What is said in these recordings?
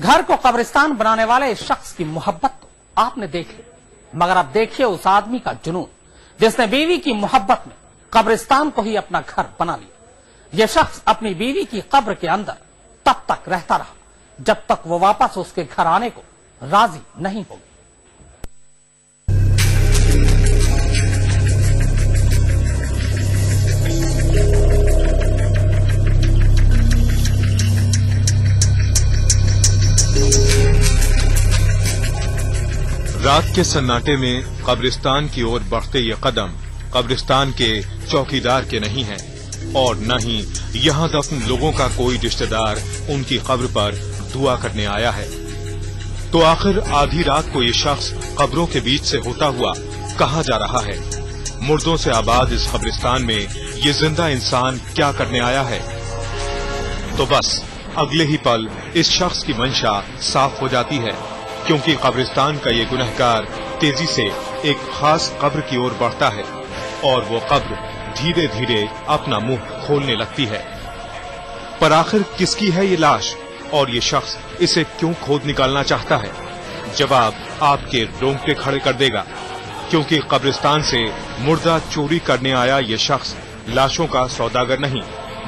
घर को कब्रिस्तान बनाने वाले इस शख्स की मोहब्बत तो आपने देख ली, मगर अब देखिए उस आदमी का जुनून जिसने बीवी की मोहब्बत में कब्रिस्तान को ही अपना घर बना लिया। यह शख्स अपनी बीवी की कब्र के अंदर तब तक रहता रहा जब तक वो वापस उसके घर आने को राजी नहीं होगी। रात के सन्नाटे में कब्रिस्तान की ओर बढ़ते ये कदम कब्रिस्तान के चौकीदार के नहीं हैं और न ही यहाँ दफन लोगों का कोई रिश्तेदार उनकी कब्र पर दुआ करने आया है। तो आखिर आधी रात को ये शख्स कब्रों के बीच से होता हुआ कहाँ जा रहा है? मुर्दों से आबाद इस कब्रिस्तान में ये जिंदा इंसान क्या करने आया है? तो बस अगले ही पल इस शख्स की मंशा साफ हो जाती है, क्योंकि कब्रिस्तान का ये गुनहगार तेजी से एक खास कब्र की ओर बढ़ता है और वो कब्र धीरे धीरे अपना मुंह खोलने लगती है। पर आखिर किसकी है ये लाश और ये शख्स इसे क्यों खोद निकालना चाहता है? जवाब आपके रोंगटे खड़े कर देगा, क्योंकि कब्रिस्तान से मुर्दा चोरी करने आया ये शख्स लाशों का सौदागर नहीं,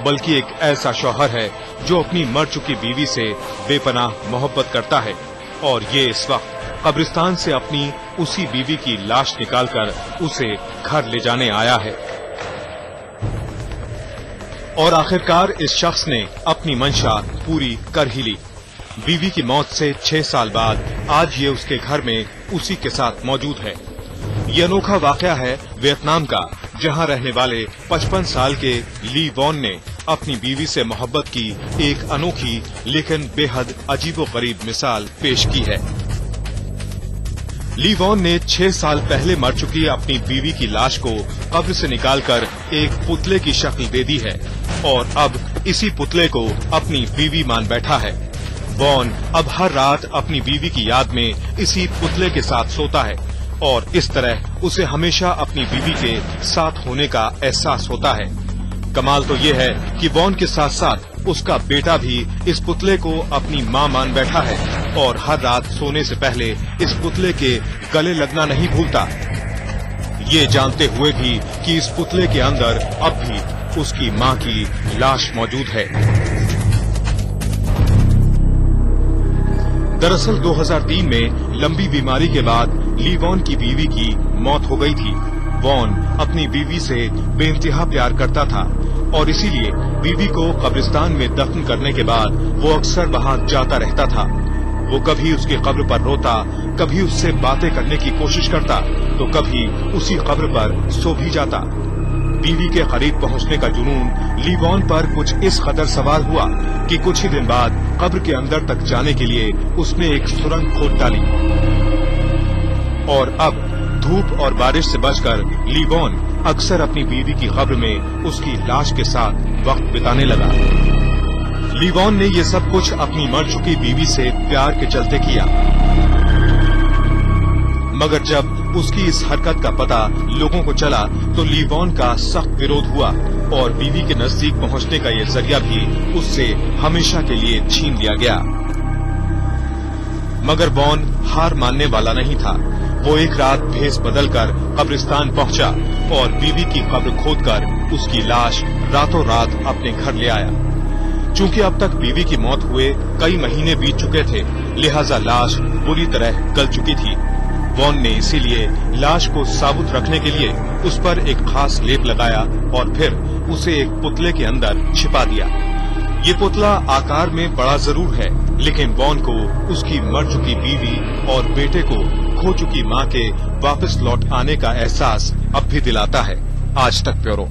बल्कि एक ऐसा शौहर है जो अपनी मर चुकी बीवी से बेपनाह मोहब्बत करता है और ये इस वक्त कब्रिस्तान से अपनी उसी बीवी की लाश निकालकर उसे घर ले जाने आया है। और आखिरकार इस शख्स ने अपनी मंशा पूरी कर ही ली। बीवी की मौत से 6 साल बाद आज ये उसके घर में उसी के साथ मौजूद है। ये अनोखा वाकया है वियतनाम का, जहां रहने वाले 55 साल के ली वॉन ने अपनी बीवी से मोहब्बत की एक अनोखी लेकिन बेहद अजीबोगरीब मिसाल पेश की है। ली वॉन ने 6 साल पहले मर चुकी अपनी बीवी की लाश को कब्र से निकालकर एक पुतले की शक्ल दे दी है और अब इसी पुतले को अपनी बीवी मान बैठा है। वॉन अब हर रात अपनी बीवी की याद में इसी पुतले के साथ सोता है और इस तरह उसे हमेशा अपनी बीवी के साथ होने का एहसास होता है। कमाल तो ये है कि वॉन के साथ साथ उसका बेटा भी इस पुतले को अपनी मां मान बैठा है और हर रात सोने से पहले इस पुतले के गले लगना नहीं भूलता, ये जानते हुए भी कि इस पुतले के अंदर अब भी उसकी मां की लाश मौजूद है। दरअसल 2003 में लंबी बीमारी के बाद ली वॉन की बीवी की मौत हो गई थी। वॉन अपनी बीवी से बेइंतहा प्यार करता था और इसीलिए बीवी को कब्रिस्तान में दफन करने के बाद वो अक्सर वहां जाता रहता था। वो कभी उसकी कब्र पर रोता, कभी उससे बातें करने की कोशिश करता, तो कभी उसी कब्र पर सो भी जाता। बीवी के करीब पहुंचने का जुनून ली वॉन पर कुछ इस कदर सवार हुआ कि कुछ ही दिन बाद कब्र के अंदर तक जाने के लिए उसने एक सुरंग खोद डाली और अब धूप और बारिश से बचकर ली वॉन अक्सर अपनी बीवी की कब्र में उसकी लाश के साथ वक्त बिताने लगा। ली वॉन ने ये सब कुछ अपनी मर चुकी बीवी से प्यार के चलते किया, मगर जब उसकी इस हरकत का पता लोगों को चला तो ली वॉन का सख्त विरोध हुआ और बीवी के नजदीक पहुंचने का ये जरिया भी उससे हमेशा के लिए छीन लिया गया। मगर वॉन हार मानने वाला नहीं था। वो एक रात भेष बदलकर कब्रिस्तान पहुंचा और बीवी की कब्र खोदकर उसकी लाश रातों रात अपने घर ले आया। चूंकि अब तक बीवी की मौत हुए कई महीने बीत चुके थे, लिहाजा लाश बुरी तरह गल चुकी थी। वॉन ने इसीलिए लाश को साबुत रखने के लिए उस पर एक खास लेप लगाया और फिर उसे एक पुतले के अंदर छिपा दिया। ये पुतला आकार में बड़ा जरूर है, लेकिन वॉन को उसकी मर चुकी बीवी और बेटे को खो चुकी मां के वापस लौट आने का एहसास अब भी दिलाता है। आज तक ब्यूरो।